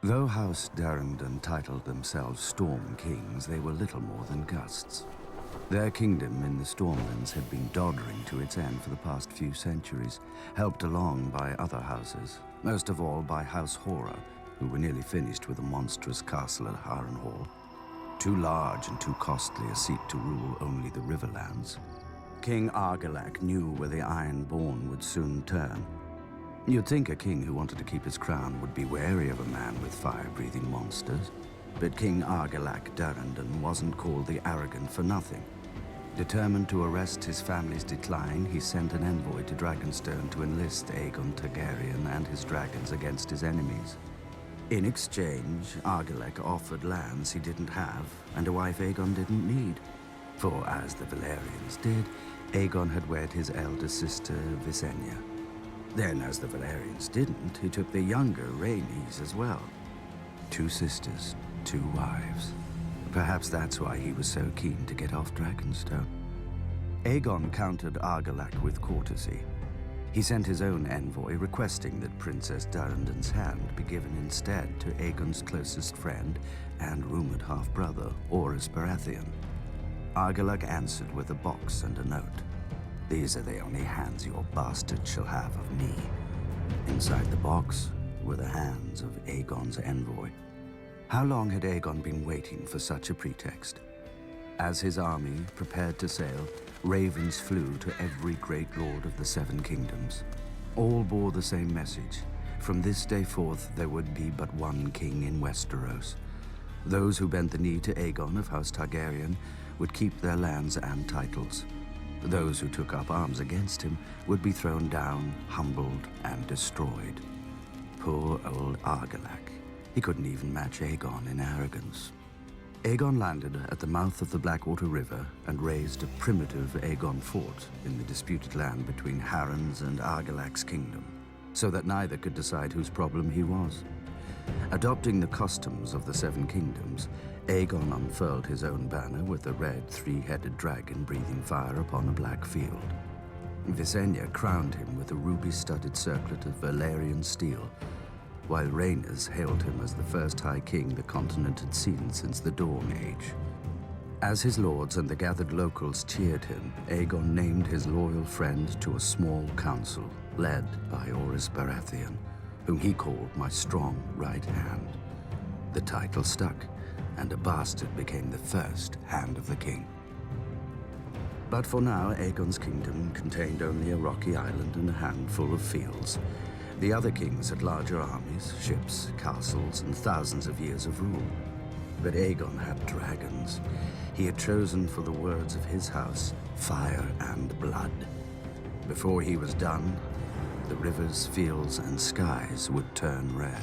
Though House Darrington titled themselves Storm Kings, they were little more than gusts. Their kingdom in the Stormlands had been doddering to its end for the past few centuries, helped along by other houses, most of all by House Horror, who were nearly finished with a monstrous castle at Harrenhal. Too large and too costly a seat to rule only the Riverlands. King Argilac knew where the Ironborn would soon turn. You'd think a king who wanted to keep his crown would be wary of a man with fire-breathing monsters. But King Argilac Darrington wasn't called the Arrogant for nothing. Determined to arrest his family's decline, he sent an envoy to Dragonstone to enlist Aegon Targaryen and his dragons against his enemies. In exchange, Argilac offered lands he didn't have and a wife Aegon didn't need. For, as the Valyrians did, Aegon had wed his elder sister, Visenya. Then, as the Valyrians didn't, he took the younger Rhaenys as well. 2 sisters, 2 wives. Perhaps that's why he was so keen to get off Dragonstone. Aegon countered Argilac with courtesy. He sent his own envoy requesting that Princess Darrington's hand be given instead to Aegon's closest friend and rumored half-brother, Orys Baratheon. Argilac answered with a box and a note. "These are the only hands your bastard shall have of me." Inside the box were the hands of Aegon's envoy. How long had Aegon been waiting for such a pretext? As his army prepared to sail, ravens flew to every great lord of the 7 kingdoms. All bore the same message. From this day forth, there would be but one king in Westeros. Those who bent the knee to Aegon of House Targaryen would keep their lands and titles. Those who took up arms against him would be thrown down, humbled, and destroyed. Poor old Argilac. He couldn't even match Aegon in arrogance. Aegon landed at the mouth of the Blackwater River and raised a primitive Aegon fort in the disputed land between Harren's and Argilac's kingdom, so that neither could decide whose problem he was. Adopting the customs of the 7 kingdoms, Aegon unfurled his own banner with a red 3-headed dragon breathing fire upon a black field. Visenya crowned him with a ruby-studded circlet of Valyrian steel, while Rhaenys hailed him as the first High King the continent had seen since the Dawn Age. As his lords and the gathered locals cheered him, Aegon named his loyal friend to a small council led by Orys Baratheon, whom he called my strong right hand. The title stuck, and a bastard became the first Hand of the King. But for now, Aegon's kingdom contained only a rocky island and a handful of fields. The other kings had larger armies, ships, castles, and thousands of years of rule. But Aegon had dragons. He had chosen for the words of his house, fire and blood. Before he was done, the rivers, fields, and skies would turn red.